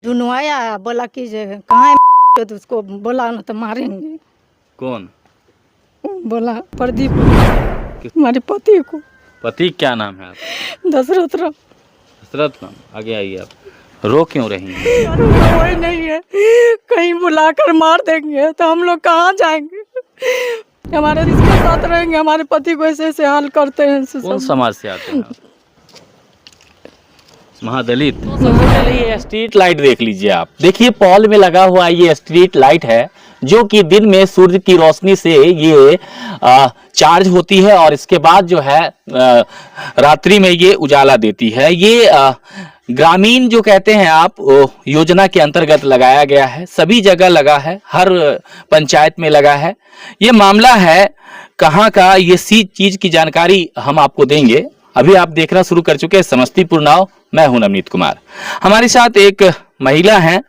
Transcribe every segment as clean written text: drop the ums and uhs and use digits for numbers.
दोनों आया बोला कि जे कहाँ है तो उसको बोला ना तो मारेंगे। कौन? बोला प्रदीप हमारे पति को। पति क्या नाम है आपका? दशरथ राम। दशरथ नाम। आगे आइए आप। रो क्यों रही हैं? कोई नहीं है, कहीं बुलाकर मार देंगे तो हम लोग कहाँ जाएंगे? हमारे इसके साथ रहेंगे, हमारे पति को ऐसे ऐसे हाल करते हैं। कौन समाज से आते हैं आप? महादलित। तो सबसे पहले ये स्ट्रीट लाइट देख लीजिए आप। देखिए पॉल में लगा हुआ ये स्ट्रीट लाइट है जो कि दिन में सूर्य की रोशनी से ये चार्ज होती है और इसके बाद जो है रात्रि में ये उजाला देती है। ये ग्रामीण जो कहते हैं आप योजना के अंतर्गत लगाया गया है, सभी जगह लगा है, हर पंचायत में लगा है। ये मामला है कहाँ का, ये सी चीज की जानकारी हम आपको देंगे। अभी आप देखना शुरू कर चुके हैं समस्तीपुर नाव। मैं हूं नवनीत कुमार, हमारे साथ एक महिला हैं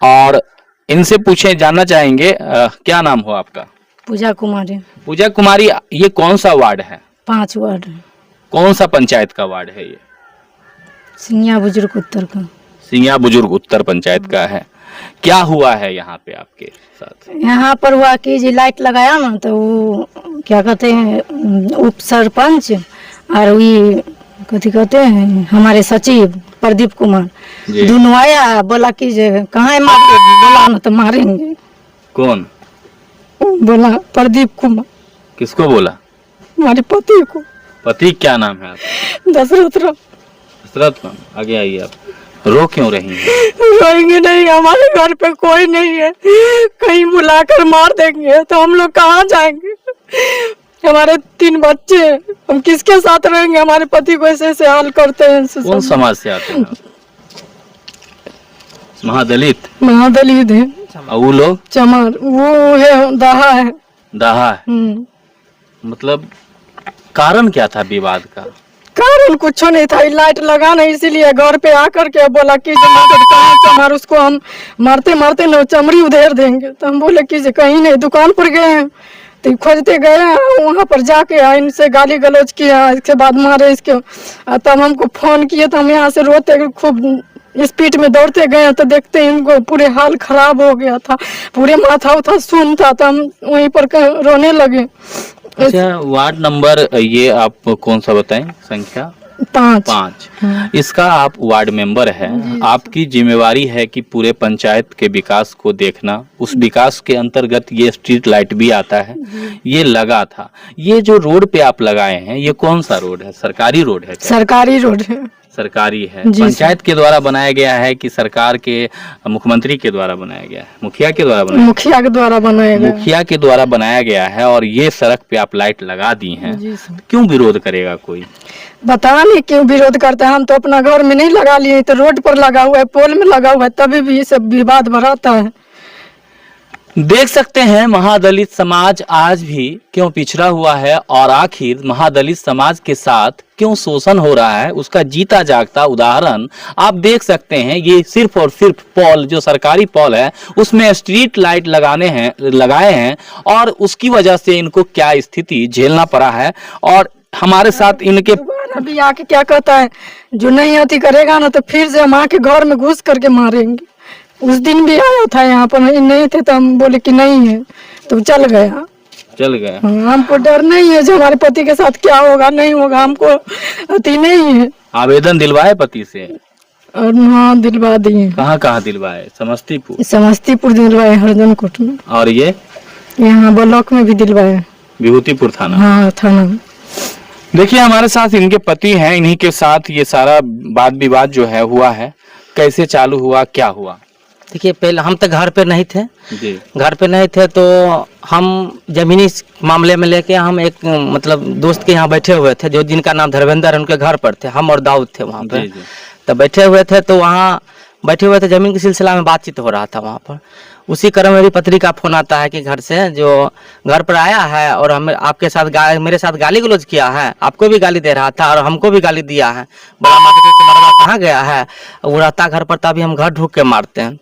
और इनसे पूछे जानना चाहेंगे क्या नाम हो आपका? पूजा कुमारी। पूजा कुमारी, ये कौन सा वार्ड है? 5 वार्ड है। कौन सा पंचायत का वार्ड है ये? सिंगिया बुजुर्ग उत्तर का। सिंगिया बुजुर्ग उत्तर पंचायत का है। क्या हुआ है यहाँ पे आपके साथ? यहाँ पर हुआ कि जी लाइट लगाया ना तो वो क्या कहते हैं उप सरपंच और ये कथी कहते हैं हमारे सचिव प्रदीप कुमार दोनों आया बोला कि जे कहाँ है मार बोला ना तो मारेंगे। कौन बोला? प्रदीप कुमार। किसको बोला? हमारे पति को। पति क्या नाम है आपका? दशरथ राम। दशरथ नाम। आगे आइए आप। रो क्यों रही हैं? रोएंगे नहीं, हमारे घर पे कोई नहीं है, कहीं बुलाकर मार देंगे तो हम लोग कहाँ जाएंगे? हमारे 3 बच्चे, हम किसके साथ रहेंगे? हमारे पति को ऐसे ऐसे हाल करते हैं। कौन समाज से आते हैं? महादलित। महादलित है। और वो लोग? चमार। वो है दाहा है। दाहा है। मतलब कारण क्या था विवाद का? कारण कुछ नहीं था, लाइट लगा नहीं इसीलिए घर पे आकर के बोला कि कहाँ चमार, उसको हम मारते मारते न चमड़ी उधेर देंगे। तो हम बोले कि कहीं नहीं, दुकान पर गए हैं तो खोजते गए, वहाँ पर जाके इनसे गाली गलौज किया, इसके बाद मारे इसके। तब हमको फोन किए तो हम यहाँ से रोते खूब स्पीड में दौड़ते गए तो देखते इनको पूरे हाल खराब हो गया था, पूरे माथा उथा सुन था। तो हम वहीं पर रोने लगे। अच्छा, वार्ड नंबर ये आप कौन सा बताएं? संख्या 5। इसका आप वार्ड मेंबर है। आपकी जिम्मेवारी है कि पूरे पंचायत के विकास को देखना। उस विकास के अंतर्गत ये स्ट्रीट लाइट भी आता है, ये लगा था। ये जो रोड पे आप लगाए हैं ये कौन सा रोड है? सरकारी रोड है क्या? सरकारी रोड है। सरकारी है। पंचायत के द्वारा बनाया गया है कि सरकार के मुख्यमंत्री के द्वारा बनाया गया है? मुखिया के द्वारा बनाया? मुखिया के द्वारा बनाया गया। मुखिया के द्वारा बनाया गया है और ये सड़क पे आप लाइट लगा दी हैं। क्यों विरोध करेगा कोई? बता नहीं क्यों विरोध करते हैं। हम तो अपना घर में नहीं लगा लिए, तो रोड पर लगा हुआ है, पोल में लगा हुआ है, तभी भी ये सब विवाद बढ़ाता है। देख सकते हैं महादलित समाज आज भी क्यों पिछड़ा हुआ है और आखिर महादलित समाज के साथ क्यों शोषण हो रहा है, उसका जीता जागता उदाहरण आप देख सकते हैं। ये सिर्फ और सिर्फ पॉल, जो सरकारी पॉल है, उसमें स्ट्रीट लाइट लगाए हैं और उसकी वजह से इनको क्या स्थिति झेलना पड़ा है। और हमारे साथ इनके अभी आके क्या कहता है, जो नहीं अति करेगा ना तो फिर से हम आके घर में घुस करके मारेंगे। उस दिन भी आया था यहाँ पर, नहीं थे तो हम बोले कि नहीं है तो चल गया। हमको डर नहीं है जो हमारे पति के साथ क्या होगा नहीं होगा, हमको अति नहीं है। आवेदन दिलवाए पति से? और हाँ दिलवा दिए। कहाँ दिलवाए? समस्तीपुर दिलवाए, हरदन कोट में। और ये यहाँ ब्लॉक में भी दिलवाए, विभूतिपुर थाना। हाँ थाना में। देखिए हमारे साथ इनके पति हैं, इन्हीं के साथ ये सारा वाद विवाद जो है हुआ है। कैसे चालू हुआ, क्या हुआ? देखिए पहले हम तो घर पे नहीं थे जी। घर पे नहीं थे तो हम जमीनी मामले में लेके हम एक मतलब दोस्त के यहाँ बैठे हुए थे, जो जिनका नाम धर्मेंद्र है, उनके घर पर थे। हम और दाऊद थे वहाँ पे। तो बैठे हुए थे तो वहाँ बैठे हुए थे, जमीन के सिलसिला में बातचीत हो रहा था वहाँ पर। उसी क्रम मेरी पत्री का फोन आता है कि घर से जो घर पर आया है और हम आपके साथ मेरे साथ गाली गलौज किया है, आपको भी गाली दे रहा था और हमको भी गाली दिया है। बड़ा मरवा कहाँ गया है, वो रहता घर पर, तभी हम घर ढूक के मारते हैं।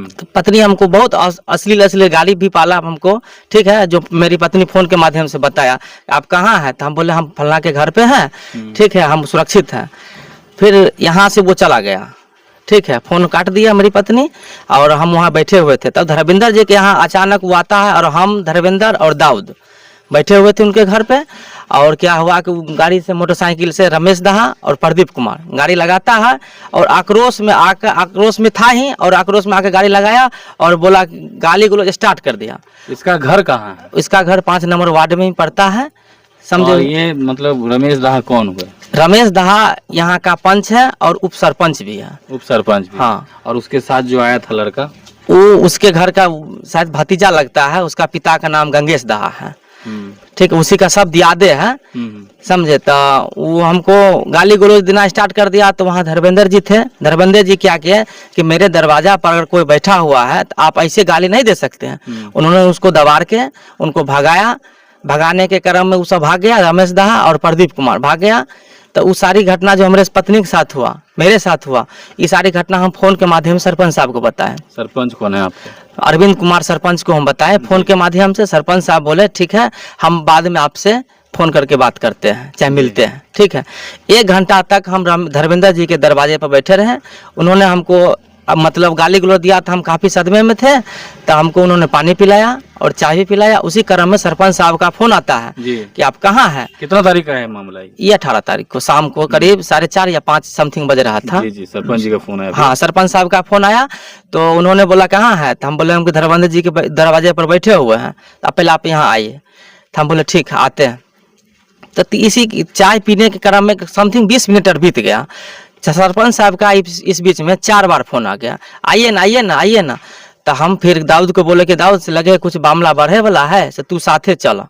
तो पत्नी हमको बहुत अश्लील गाली भी पाला हमको, ठीक है। जो मेरी पत्नी फोन के माध्यम से बताया आप कहाँ हैं, तो हम बोले हम फलना के घर पे हैं, ठीक है, हम सुरक्षित हैं। फिर यहाँ से वो चला गया। ठीक है, फोन काट दिया मेरी पत्नी और हम वहाँ बैठे हुए थे। तब धर्मेंद्र जी के यहाँ अचानक वो आता है और हम धर्मेंद्र और दाऊद बैठे हुए थे उनके घर पे। और क्या हुआ कि गाड़ी से मोटरसाइकिल से रमेश दहा और प्रदीप कुमार गाड़ी लगाता है और आक्रोश में था ही, और आक्रोश में आकर गाड़ी लगाया और बोला, गाली गलौज स्टार्ट कर दिया। इसका घर कहाँ है? इसका घर 5 नंबर वार्ड में ही पड़ता है, समझो। और ये मतलब रमेश दहा कौन हुए? रमेश दहा यहाँ का पंच है और उप सरपंच भी है। उप सरपंच भी? हाँ। और उसके साथ जो आया था लड़का, वो उसके घर का शायद भतीजा लगता है, उसका पिता का नाम गंगेश दहा है, ठीक है, उसी का सब यादें है, समझे। तो वो हमको गाली गलौज देना स्टार्ट कर दिया। तो वहाँ धर्मेंद्र जी थे। धर्मेंद्र जी क्या किए कि मेरे दरवाजा पर अगर कोई बैठा हुआ है तो आप ऐसे गाली नहीं दे सकते हैं। उन्होंने उसको दबाड़ के उनको भगाया। भगाने के क्रम में वो सब भाग गया, रमेश दहा और प्रदीप कुमार भाग गया। तो वो सारी घटना जो हमारे पत्नी के साथ हुआ, मेरे साथ हुआ, ये सारी घटना हम फोन के माध्यम से सरपंच साहब को बताएं। सरपंच कौन है आपके? अरविंद कुमार सरपंच को हम बताएं फोन के माध्यम से। सरपंच साहब बोले ठीक है, हम बाद में आपसे फोन करके बात करते हैं, चाहे मिलते हैं, ठीक है। 1 घंटा तक हम धर्मेंद्र जी के दरवाजे पर बैठे रहे। उन्होंने हमको मतलब गाली गलौज दिया था, हम काफ़ी सदमे में थे। तो हमको उन्होंने पानी पिलाया और चाय भी पिलाया। उसी क्रम में सरपंच साहब का फोन आता है कि आप कहाँ हैं। कितना तारीख का है मामला ये 18 तारीख को शाम को करीब 4:30 या 5 समथिंग बज रहा था। जी, सरपंच जी का फोन आया। हाँ, सरपंच साहब का फोन आया। तो उन्होंने बोला कहाँ है, तो हम बोले हम धर्मेंद्र जी के दरवाजे पर बैठे हुए हैं, तो पहले आप यहाँ आइए। तो हम बोले ठीक है, आते हैं। तो इसी चाय पीने के क्रम में समथिंग 20 मिनट और बीत गया। सरपंच साहब का इस बीच में 4 बार फोन आ गया, आइए ना आइए ना आइए ना। तो हम फिर दाऊद को बोले कि दाऊद से लगे कुछ मामला बढ़े वाला है, से तू साथे चल।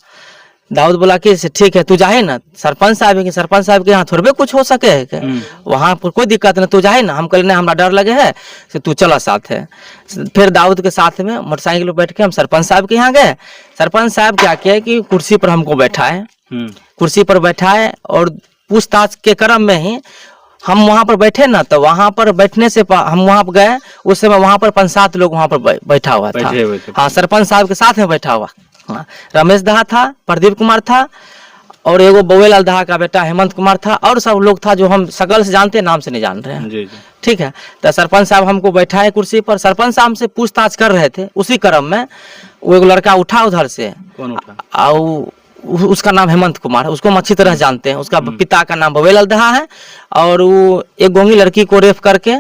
दाऊद बोला कि ठीक है तू जाए ना, सरपंच साहब है कि सरपंच साहब के यहाँ थोड़े कुछ हो सके है, वहाँ पर कोई दिक्कत नहीं, तू जाए ना। हम कहले हमारा डर लगे है, से तू चला साथ है। फिर दाऊद के साथ में मोटरसाइकिल पर बैठ के हम सरपंच साहब के यहाँ गए। सरपंच साहब क्या किया कि कुर्सी पर हमको बैठाए, कुर्सी पर बैठाए और पूछताछ के क्रम में ही हम वहाँ पर बैठे ना। तो वहाँ पर बैठने से हम वहाँ पर गए, उस समय वहाँ पर 5-7 लोग वहाँ पर बैठा हुआ था। हाँ, सरपंच साहब के साथ में बैठा हुआ। हाँ, रमेश दहा था, प्रदीप कुमार था और एगो बउएलाल दहा का बेटा हेमंत कुमार था, और सब लोग था जो हम शकल से जानते हैं, नाम से नहीं जान रहे हैं। ठीक है। तो सरपंच साहब हमको बैठाए कुर्सी पर। सरपंच साहब से पूछताछ कर रहे थे। उसी क्रम में वो एक लड़का उठा उधर से। कौन उठा? और उसका नाम हेमंत कुमार है, उसको हम अच्छी तरह जानते हैं। उसका पिता का नाम बउएलाल दहा है और वो एक गोंगी लड़की को रेप करके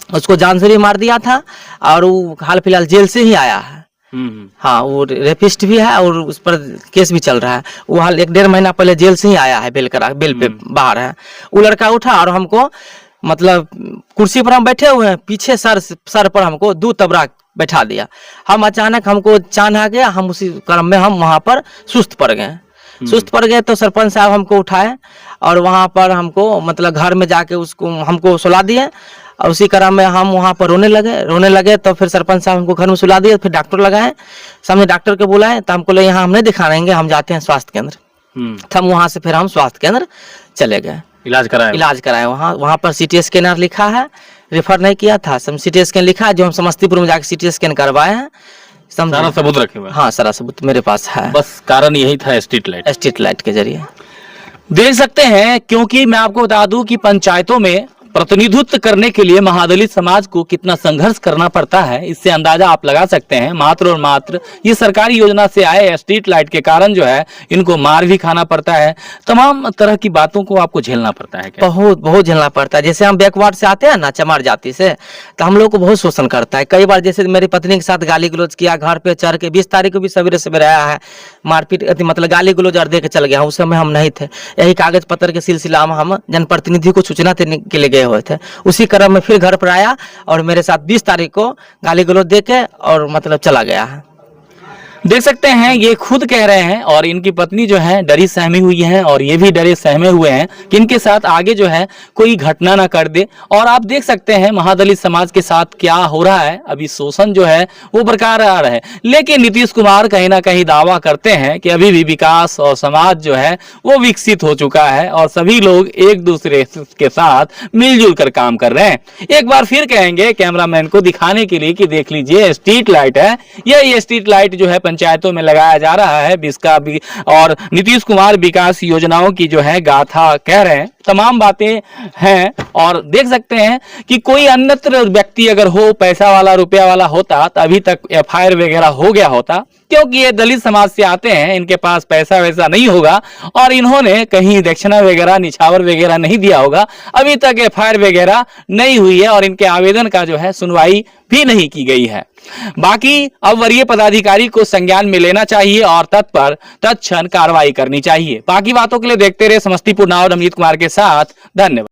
उसको जान से भी मार दिया था और वो हाल फिलहाल जेल से ही आया है। हाँ, वो रेपिस्ट भी है और उस पर केस भी चल रहा है। वो हाल 1-1.5 महीना पहले जेल से ही आया है, बेल पे बाहर है। वो लड़का उठा और हमको मतलब कुर्सी पर हम बैठे हुए हैं, पीछे सर पर हमको 2 तबरा बैठा दिया। हम अचानक हमको चान आ गया, हम उसी क्रम में हम वहाँ पर सुस्त पड़ गए। तो सरपंच साहब हमको उठाए और वहाँ पर हमको मतलब घर में जाके उसको हमको सुला दिए और उसी क्रम में हम वहाँ पर रोने लगे। तो फिर सरपंच साहब हमको घर में सुला दिए। फिर डॉक्टर लगाए, सामने डॉक्टर के बुलाए। तो हमको यहाँ हम नहीं दिखाएंगे, हम जाते हैं स्वास्थ्य केंद्र। तो हम वहाँ से फिर हम स्वास्थ्य केंद्र चले गए, इलाज कराए। वहाँ पर CT स्कैनर लिखा है, रेफर नहीं किया था, CT स्कैन लिखा है जो हम समस्तीपुर में जाकर CT स्कैन करवाए हैं। सारा सबूत रखे हुए? हाँ, सारा सबूत मेरे पास है। बस कारण यही था, स्ट्रीट लाइट के जरिए। देख सकते हैं, क्योंकि मैं आपको बता दूं कि पंचायतों में प्रतिनिधित्व करने के लिए महादलित समाज को कितना संघर्ष करना पड़ता है, इससे अंदाजा आप लगा सकते हैं। मात्र और मात्र ये सरकारी योजना से आए स्ट्रीट लाइट के कारण जो है इनको मार भी खाना पड़ता है, तमाम तरह की बातों को आपको झेलना पड़ता है। बहुत झेलना पड़ता है। जैसे हम बैकवर्ड से आते हैं ना, चमार जाति से, तो हम लोग को बहुत शोषण करता है। कई बार जैसे मेरी पत्नी के साथ गाली गलौज किया, घर पे चढ़ के 20 तारीख को भी सवेरे आया है, मारपीट मतलब गाली गलौज और दे के चल गया। उस समय हम नहीं थे, यही कागज पत्र के सिलसिला में हम जनप्रतिनिधि को सूचना देने के लिए गए हुए थे। उसी क्रम में फिर घर पर आया और मेरे साथ 20 तारीख को गाली गलौज देके और मतलब चला गया है। देख सकते हैं, ये खुद कह रहे हैं और इनकी पत्नी जो है डरी सहमी हुई है और ये भी डरे सहमे हुए हैं कि इनके साथ आगे जो है कोई घटना ना कर दे। और आप देख सकते हैं महादलित समाज के साथ क्या हो रहा है, अभी शोषण जो है वो बरकरार है। लेकिन नीतीश कुमार कहीं ना कहीं दावा करते हैं कि अभी भी विकास और समाज जो है वो विकसित हो चुका है और सभी लोग एक दूसरे के साथ मिलजुल कर काम कर रहे हैं। एक बार फिर कहेंगे कैमरामैन को दिखाने के लिए कि देख लीजिए, स्ट्रीट लाइट है, ये स्ट्रीट लाइट जो है पंचायतों में लगाया जा रहा है। और नीतीश कुमार विकास योजनाओं की जो है गाथा कह रहे हैं तमाम बातें हैं। और देख सकते हैं कि कोई अन्यत्र व्यक्ति अगर हो, पैसा वाला, रुपया वाला होता तो अभी तक एफआईआर वगैरह हो गया होता, क्योंकि ये दलित समाज से आते हैं, इनके पास पैसा वैसा नहीं होगा और इन्होंने कहीं दक्षिणा वगैरह, निछावर वगैरह नहीं दिया होगा, अभी तक एफआईआर वगैरह नहीं हुई है और इनके आवेदन का जो है सुनवाई भी नहीं की गई है। बाकी अब वरीय पदाधिकारी को संज्ञान में लेना चाहिए और तत्पर तत्क्षण कार्रवाई करनी चाहिए। बाकी बातों के लिए देखते रहे समस्तीपुर नाव, अमित कुमार के साथ। धन्यवाद।